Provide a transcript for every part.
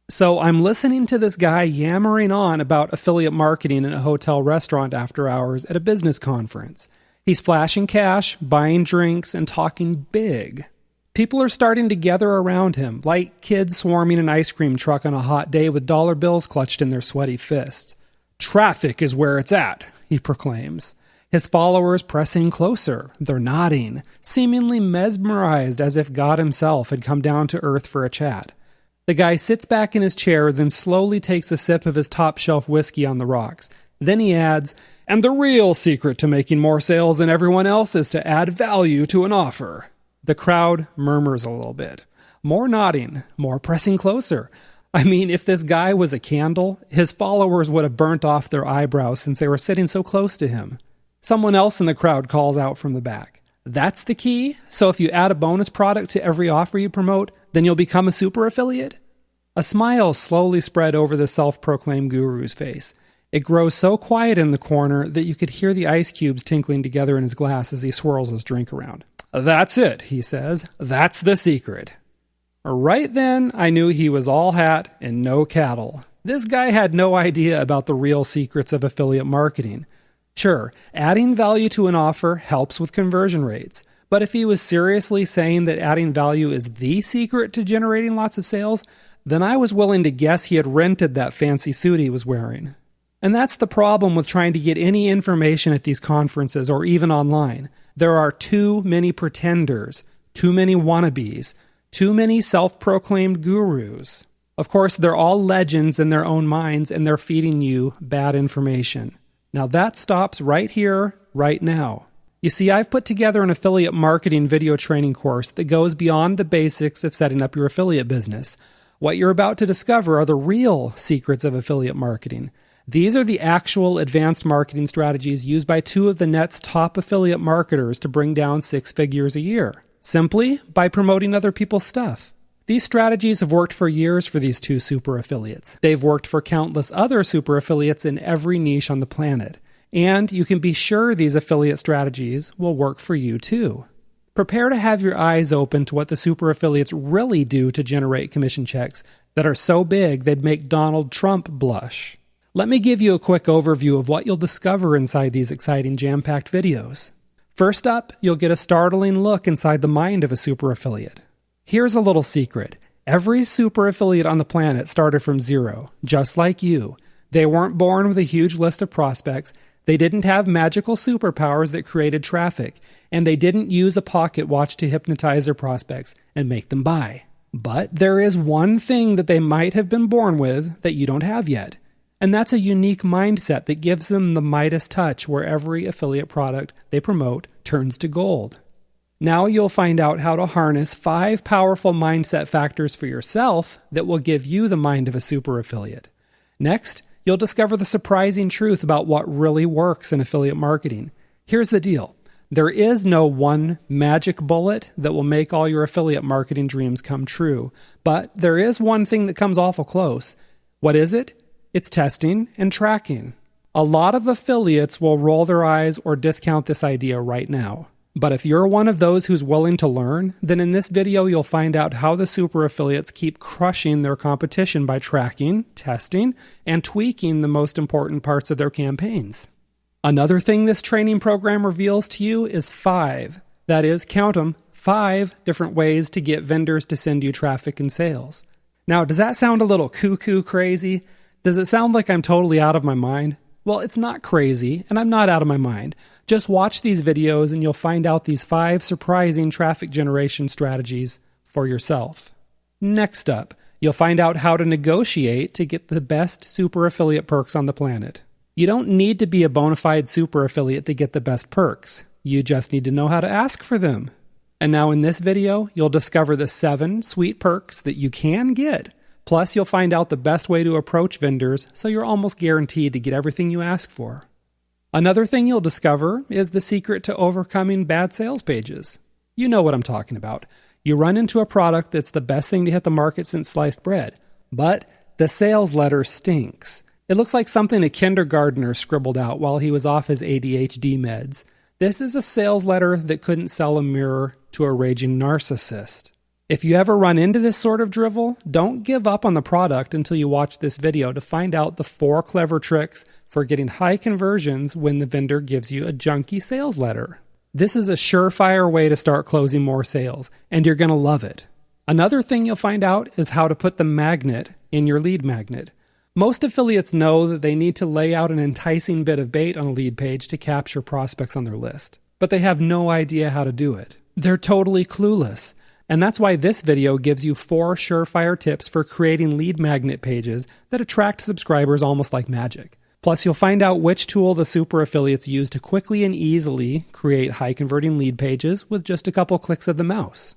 So I'm listening to this guy yammering on about affiliate marketing in a hotel restaurant after hours at a business conference. He's flashing cash, buying drinks, and talking big. People are starting to gather around him, like kids swarming an ice cream truck on a hot day with dollar bills clutched in their sweaty fists. "Traffic is where it's at," he proclaims. His followers pressing closer. They're nodding, seemingly mesmerized as if God himself had come down to earth for a chat. The guy sits back in his chair, then slowly takes a sip of his top-shelf whiskey on the rocks. Then he adds, "And the real secret to making more sales than everyone else is to add value to an offer." The crowd murmurs a little bit. More nodding, more pressing closer. I mean, if this guy was a candle, his followers would have burnt off their eyebrows since they were sitting so close to him. Someone else in the crowd calls out from the back. "That's the key? So if you add a bonus product to every offer you promote, then you'll become a super affiliate?" A smile slowly spread over the self-proclaimed guru's face. It grows so quiet in the corner that you could hear the ice cubes tinkling together in his glass as he swirls his drink around. "That's it," he says. "That's the secret." Right then, I knew he was all hat and no cattle. This guy had no idea about the real secrets of affiliate marketing. Sure, adding value to an offer helps with conversion rates, but if he was seriously saying that adding value is the secret to generating lots of sales, then I was willing to guess he had rented that fancy suit he was wearing. And that's the problem with trying to get any information at these conferences or even online. There are too many pretenders, too many wannabes, too many self-proclaimed gurus. Of course, they're all legends in their own minds, and they're feeding you bad information. Now that stops right here, right now. You see, I've put together an affiliate marketing video training course that goes beyond the basics of setting up your affiliate business. What you're about to discover are the real secrets of affiliate marketing. These are the actual advanced marketing strategies used by two of the net's top affiliate marketers to bring down 6 figures a year, simply by promoting other people's stuff. These strategies have worked for years for these two super affiliates. They've worked for countless other super affiliates in every niche on the planet. And you can be sure these affiliate strategies will work for you too. Prepare to have your eyes open to what the super affiliates really do to generate commission checks that are so big they'd make Donald Trump blush. Let me give you a quick overview of what you'll discover inside these exciting jam-packed videos. First up, you'll get a startling look inside the mind of a super affiliate. Here's a little secret. Every super affiliate on the planet started from zero, just like you. They weren't born with a huge list of prospects. They didn't have magical superpowers that created traffic, and they didn't use a pocket watch to hypnotize their prospects and make them buy. But there is one thing that they might have been born with that you don't have yet, and that's a unique mindset that gives them the Midas touch where every affiliate product they promote turns to gold. Now you'll find out how to harness 5 powerful mindset factors for yourself that will give you the mind of a super affiliate. Next, you'll discover the surprising truth about what really works in affiliate marketing. Here's the deal. There is no one magic bullet that will make all your affiliate marketing dreams come true, but there is one thing that comes awful close. What is it? It's testing and tracking. A lot of affiliates will roll their eyes or discount this idea right now. But if you're one of those who's willing to learn, then in this video you'll find out how the super affiliates keep crushing their competition by tracking, testing, and tweaking the most important parts of their campaigns. Another thing this training program reveals to you is 5, that is, count them, 5 different ways to get vendors to send you traffic and sales. Now, does that sound a little cuckoo crazy? Does it sound like I'm totally out of my mind? Well, it's not crazy, and I'm not out of my mind. Just watch these videos and you'll find out these 5 surprising traffic generation strategies for yourself. Next up, you'll find out how to negotiate to get the best super affiliate perks on the planet. You don't need to be a bona fide super affiliate to get the best perks. You just need to know how to ask for them. And now in this video, you'll discover the 7 sweet perks that you can get. Plus, you'll find out the best way to approach vendors, so you're almost guaranteed to get everything you ask for. Another thing you'll discover is the secret to overcoming bad sales pages. You know what I'm talking about. You run into a product that's the best thing to hit the market since sliced bread, but the sales letter stinks. It looks like something a kindergartner scribbled out while he was off his ADHD meds. This is a sales letter that couldn't sell a mirror to a raging narcissist. If you ever run into this sort of drivel, don't give up on the product until you watch this video to find out the 4 clever tricks for getting high conversions when the vendor gives you a junky sales letter. This is a surefire way to start closing more sales, and you're going to love it. Another thing you'll find out is how to put the magnet in your lead magnet. Most affiliates know that they need to lay out an enticing bit of bait on a lead page to capture prospects on their list, but they have no idea how to do it. They're totally clueless. And that's why this video gives you 4 surefire tips for creating lead magnet pages that attract subscribers almost like magic. Plus, you'll find out which tool the super affiliates use to quickly and easily create high-converting lead pages with just a couple clicks of the mouse.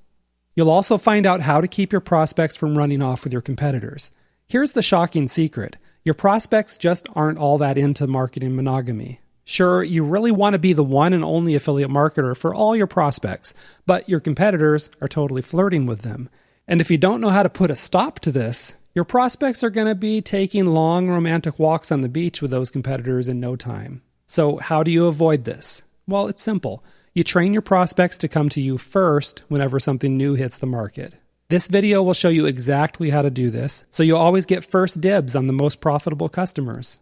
You'll also find out how to keep your prospects from running off with your competitors. Here's the shocking secret. Your prospects just aren't all that into marketing monogamy. Sure, you really want to be the one and only affiliate marketer for all your prospects, but your competitors are totally flirting with them. And if you don't know how to put a stop to this, your prospects are going to be taking long romantic walks on the beach with those competitors in no time. So how do you avoid this? Well, it's simple. You train your prospects to come to you first whenever something new hits the market. This video will show you exactly how to do this, so you'll always get first dibs on the most profitable customers.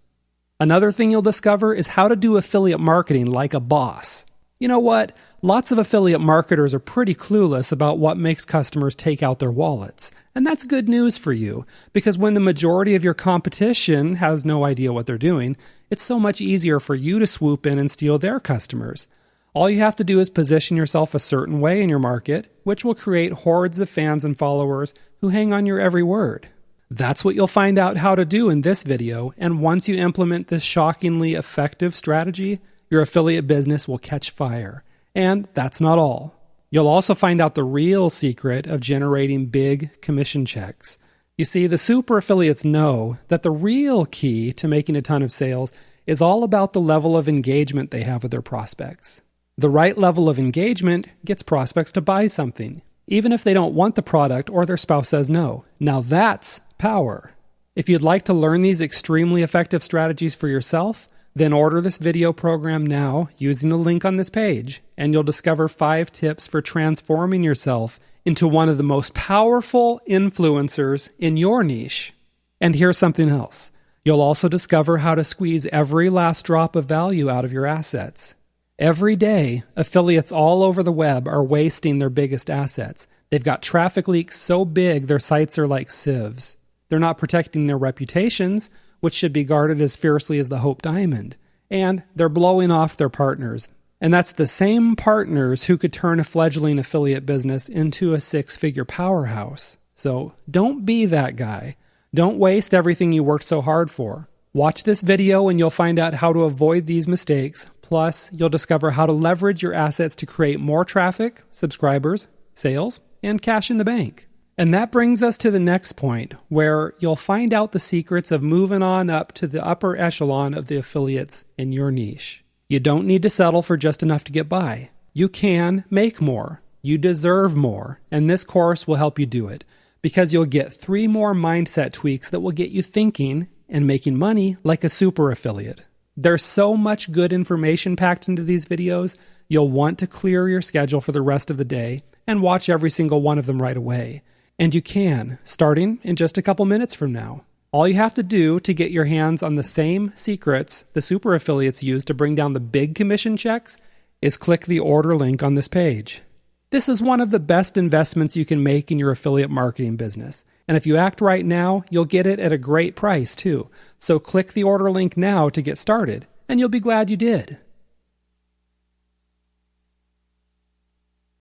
Another thing you'll discover is how to do affiliate marketing like a boss. You know what? Lots of affiliate marketers are pretty clueless about what makes customers take out their wallets. And that's good news for you, because when the majority of your competition has no idea what they're doing, it's so much easier for you to swoop in and steal their customers. All you have to do is position yourself a certain way in your market, which will create hordes of fans and followers who hang on your every word. That's what you'll find out how to do in this video, and once you implement this shockingly effective strategy, your affiliate business will catch fire. And that's not all. You'll also find out the real secret of generating big commission checks. You see, the super affiliates know that the real key to making a ton of sales is all about the level of engagement they have with their prospects. The right level of engagement gets prospects to buy something, even if they don't want the product or their spouse says no. Now that's power. If you'd like to learn these extremely effective strategies for yourself, then order this video program now using the link on this page, and you'll discover 5 tips for transforming yourself into one of the most powerful influencers in your niche. And here's something else. You'll also discover how to squeeze every last drop of value out of your assets. Every day, affiliates all over the web are wasting their biggest assets. They've got traffic leaks so big their sites are like sieves. They're not protecting their reputations, which should be guarded as fiercely as the Hope Diamond. And they're blowing off their partners. And that's the same partners who could turn a fledgling affiliate business into a 6-figure powerhouse. So don't be that guy. Don't waste everything you worked so hard for. Watch this video and you'll find out how to avoid these mistakes. Plus, you'll discover how to leverage your assets to create more traffic, subscribers, sales, and cash in the bank. And that brings us to the next point, where you'll find out the secrets of moving on up to the upper echelon of the affiliates in your niche. You don't need to settle for just enough to get by. You can make more. You deserve more. And this course will help you do it, because you'll get 3 more mindset tweaks that will get you thinking and making money like a super affiliate. There's so much good information packed into these videos, you'll want to clear your schedule for the rest of the day and watch every single one of them right away. And you can, starting in just a couple minutes from now. All you have to do to get your hands on the same secrets the super affiliates use to bring down the big commission checks is click the order link on this page. This is one of the best investments you can make in your affiliate marketing business. And if you act right now, you'll get it at a great price too. So click the order link now to get started, and you'll be glad you did.